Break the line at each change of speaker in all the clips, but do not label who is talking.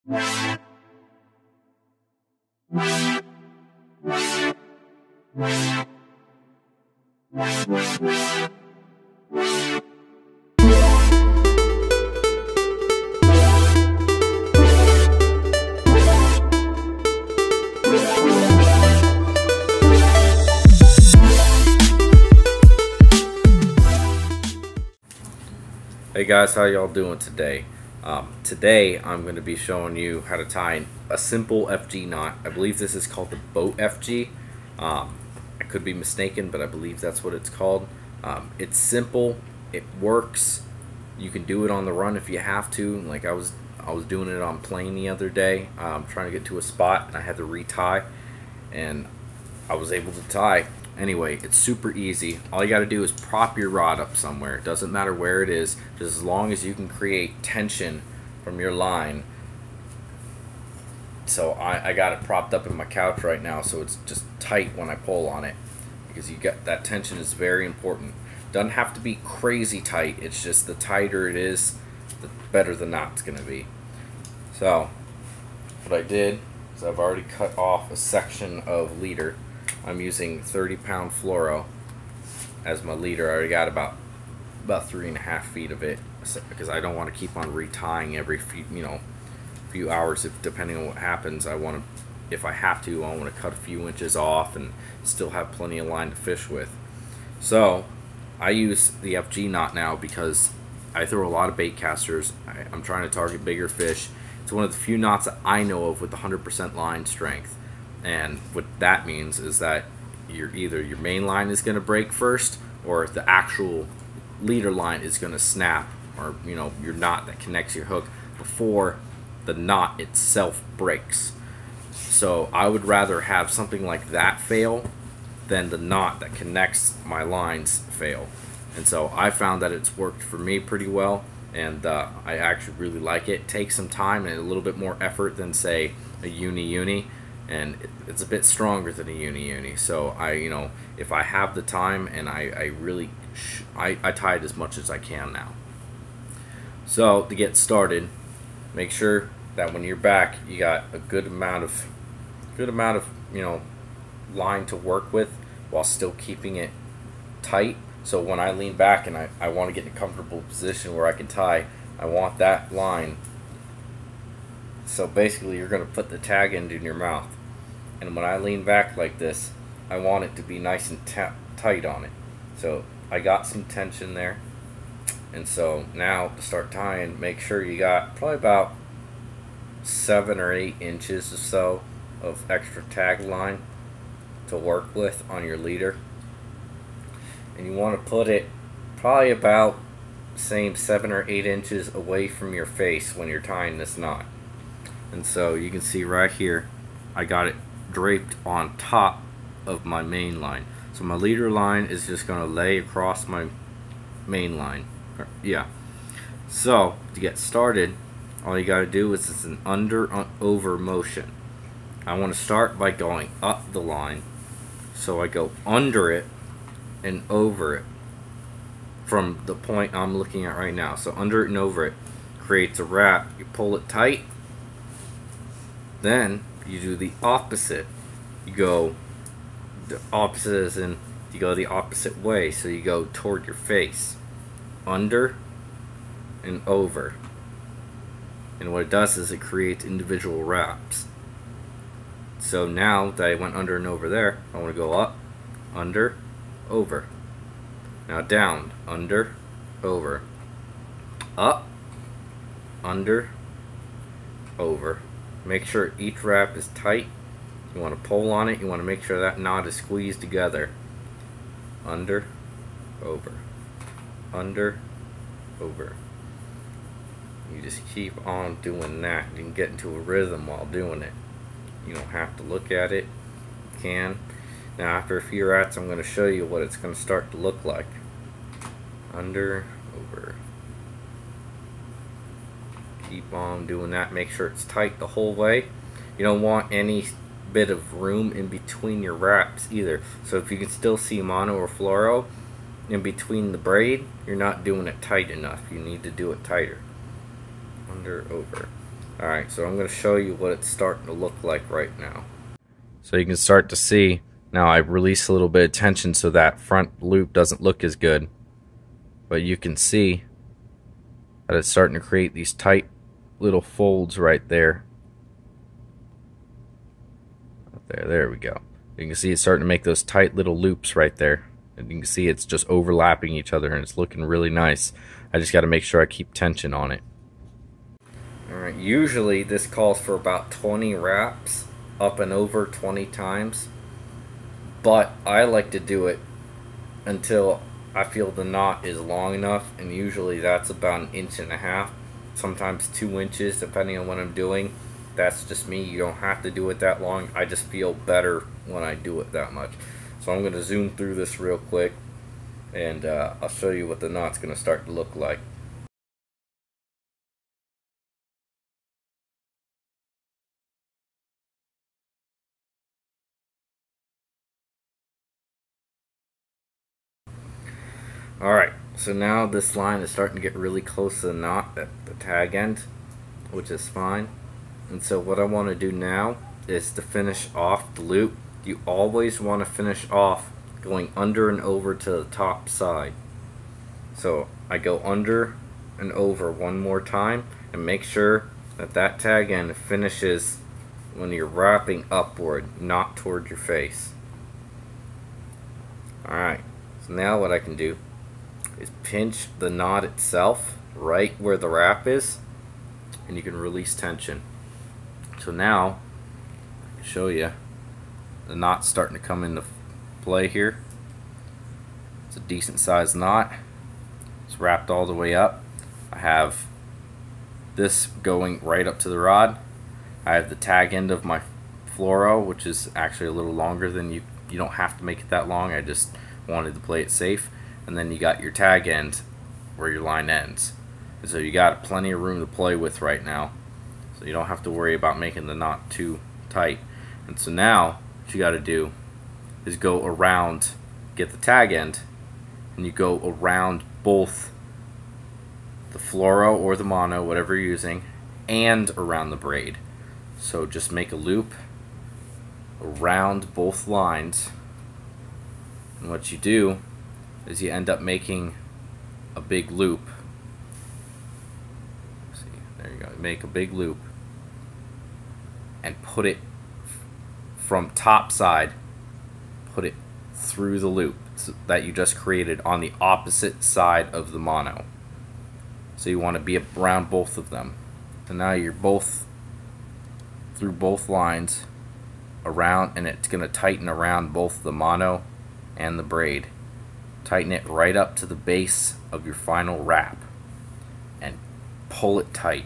Hey guys, how y'all doing today? Today I'm going to be showing you how to tie a simple FG knot. I believe this is called the boat FG. I could be mistaken, but I believe that's what it's called. It's simple, it works. You can do it on the run if you have to. Like I was doing it on plane the other day, trying to get to a spot, and I had to retie, and I was able to tie. Anyway, it's super easy. All you got to do is prop your rod up somewhere. It doesn't matter where it is, just as long as you can create tension from your line. So I got it propped up in my couch right now, so it's just tight when I pull on it, because you get that tension is very important. Doesn't have to be crazy tight. It's just the tighter it is, the better the knot's gonna be. So what I did is I've already cut off a section of leader. I'm using 30-pound fluoro as my leader. I already got about 3.5 feet of it, because I don't want to keep on retying every few hours. If depending on what happens, if I have to, I want to cut a few inches off and still have plenty of line to fish with. So I use the FG knot now because I throw a lot of bait casters. I'm trying to target bigger fish. It's one of the few knots that I know of with 100% line strength. And what that means is that either your main line is going to break first, or the actual leader line is going to snap, or your knot that connects your hook, before the knot itself breaks. So I would rather have something like that fail than the knot that connects my lines fail. And so I found that it's worked for me pretty well, and I actually really like it. It takes some time and a little bit more effort than, say, a uni, and it's a bit stronger than a uni. So if I have the time, and I tie it as much as I can now. So to get started, make sure that when you're back, you got a good amount of line to work with while still keeping it tight. So when I lean back and I want to get in a comfortable position where I can tie, I want that line. So basically you're going to put the tag end in your mouth, and when I lean back like this, I want it to be nice and tight on it. So I got some tension there, and so now to start tying, make sure you got probably about 7 or 8 inches or so of extra tag line to work with on your leader, and you want to put it probably about same 7 or 8 inches away from your face when you're tying this knot. And so you can see right here, I got it draped on top of my main line. So my leader line is just going to lay across my main line. Yeah. So to get started, all you got to do is it's an under-over motion. I want to start by going up the line. So I go under it and over it from the point I'm looking at right now. So under it and over it creates a wrap. You pull it tight. Then you do the opposite. You go the opposite, as in you go the opposite way. So you go toward your face, under and over. And what it does is it creates individual wraps. So now that I went under and over there, I want to go up, under, over. Now down, under, over. Up, under, over. Make sure each wrap is tight. You want to pull on it. You want to make sure that knot is squeezed together. Under, over. Under, over. You just keep on doing that. You can get into a rhythm while doing it. You don't have to look at it. You can. Now after a few wraps, I'm going to show you what it's going to start to look like. Under, over. Keep on doing that. Make sure it's tight the whole way. You don't want any bit of room in between your wraps either. So if you can still see mono or fluoro in between the braid, you're not doing it tight enough. You need to do it tighter. Under, over. Alright, so I'm going to show you what it's starting to look like right now. So you can start to see, now I release a little bit of tension so that front loop doesn't look as good. But you can see that it's starting to create these tight little folds right there. There we go. You can see it's starting to make those tight little loops right there. And you can see it's just overlapping each other and it's looking really nice. I just got to make sure I keep tension on it. Alright, usually this calls for about 20 wraps, up and over 20 times. But I like to do it until I feel the knot is long enough, and usually that's about 1.5 inches, sometimes 2 inches depending on what I'm doing. That's just me. You don't have to do it that long. I just feel better when I do it that much. So I'm going to zoom through this real quick, and I'll show you what the knot's going to start to look like. Alright, so now this line is starting to get really close to the knot at the tag end, which is fine. And so what I want to do now is to finish off the loop. You always want to finish off going under and over to the top side. So I go under and over one more time, and make sure that that tag end finishes when you're wrapping upward, not toward your face. Alright, so now what I can do is pinch the knot itself right where the wrap is, and you can release tension. So now I can show you the knot's starting to come into play here. It's a decent sized knot. It's wrapped all the way up. I have this going right up to the rod. I have the tag end of my fluoro, which is actually a little longer than you don't have to make it that long. I just wanted to play it safe. And then you got your tag end where your line ends. And so you got plenty of room to play with right now. So you don't have to worry about making the knot too tight. And so now what you got to do is go around, get the tag end, and you go around both the fluoro or the mono, whatever you're using, and around the braid. So just make a loop around both lines. And what you do is you end up making a big loop. See, there you go. Make a big loop and put it from top side, put it through the loop that you just created on the opposite side of the mono. So you want to be around both of them. So now you're both through both lines around, and it's going to tighten around both the mono and the braid. Tighten it right up to the base of your final wrap and pull it tight.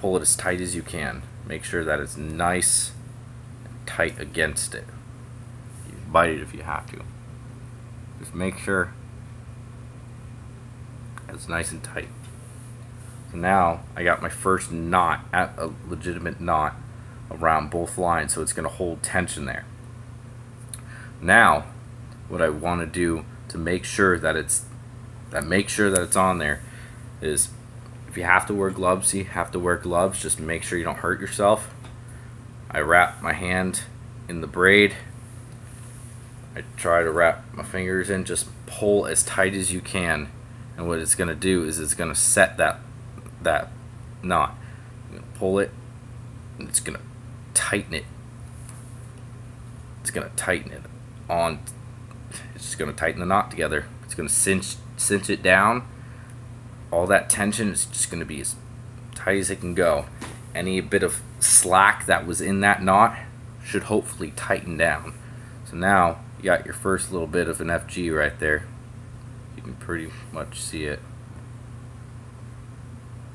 Pull it as tight as you can. Make sure that it's nice and tight against it. You bite it if you have to. Just make sure it's nice and tight. So now I got my first knot, a legitimate knot around both lines, so it's going to hold tension there. Now what I want to do to make sure that it's on there is, if you have to wear gloves, you have to wear gloves. Just make sure you don't hurt yourself. I wrap my hand in the braid. I try to wrap my fingers in. Just pull as tight as you can, and what it's going to do is it's going to set that knot. You're going to pull it, and it's going to tighten it. It's going to tighten it on. It's just going to tighten the knot together. It's going to cinch it down. All that tension is just going to be as tight as it can go. Any bit of slack that was in that knot should hopefully tighten down. So now you got your first little bit of an FG right there. You can pretty much see it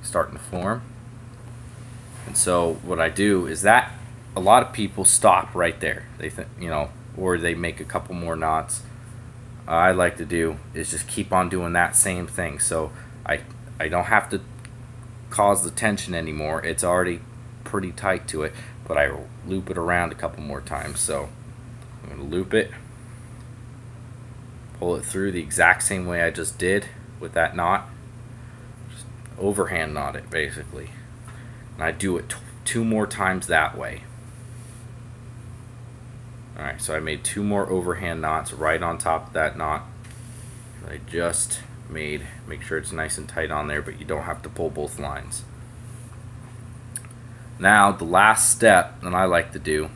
starting to form. And so what I do is that a lot of people stop right there. They think, or they make a couple more knots. I like to do is just keep on doing that same thing. So I don't have to cause the tension anymore. It's already pretty tight to it, but I loop it around a couple more times. So I'm going to loop it, pull it through the exact same way I just did with that knot. Just overhand knot it basically. And I do it 2 more times that way. Alright, so I made 2 more overhand knots right on top of that knot I just made. Make sure it's nice and tight on there, but you don't have to pull both lines. Now the last step that I like to do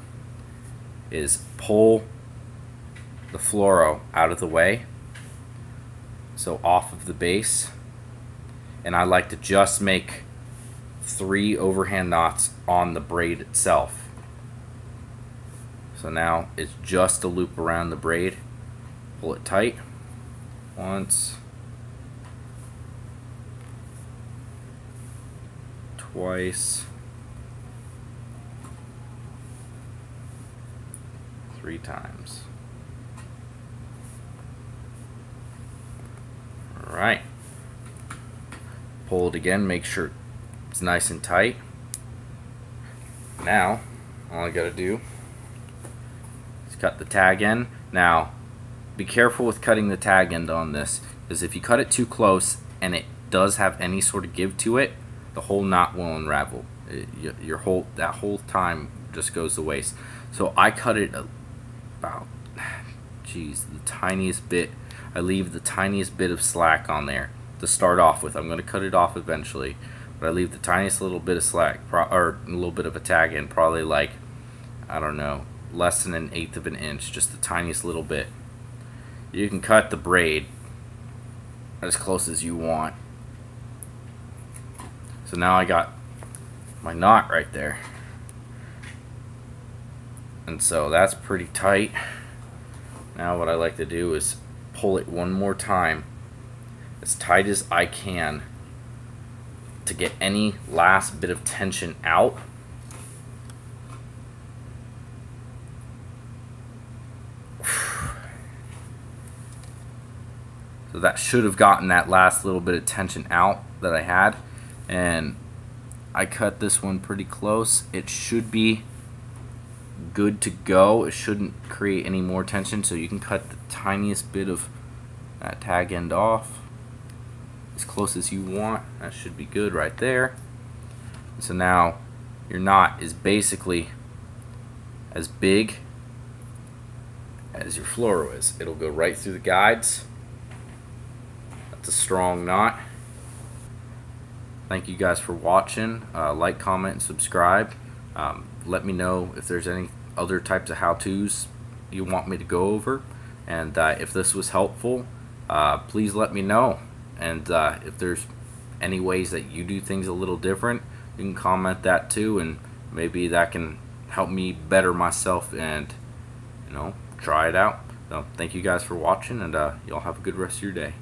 is pull the fluoro out of the way, so off of the base, and I like to just make 3 overhand knots on the braid itself. So now it's just a loop around the braid. Pull it tight once, twice, 3 times. Alright. Pull it again, make sure it's nice and tight. Now, all I gotta do is cut the tag end. Now, be careful with cutting the tag end on this, because if you cut it too close and it does have any sort of give to it, the whole knot will unravel. That whole time just goes to waste. So I cut it about, the tiniest bit. I leave the tiniest bit of slack on there to start off with. I'm going to cut it off eventually, but I leave the tiniest little bit of slack, or a little bit of a tag in, probably like, I don't know, less than 1/8 of an inch, just the tiniest little bit. You can cut the braid as close as you want. So now I got my knot right there, and so that's pretty tight. Now what I like to do is pull it one more time as tight as I can to get any last bit of tension out. So that should have gotten that last little bit of tension out that I had, and I cut this one pretty close. It should be good to go. It shouldn't create any more tension, so you can cut the tiniest bit of that tag end off as close as you want. That should be good right there. So now your knot is basically as big as your fluoro is. It'll go right through the guides. That's a strong knot. Thank you guys for watching. Like, comment, and subscribe. Let me know if there's any other types of how-tos you want me to go over, and if this was helpful, please let me know. And if there's any ways that you do things a little different, you can comment that too, and maybe that can help me better myself and, you know, try it out. So thank you guys for watching, and y'all have a good rest of your day.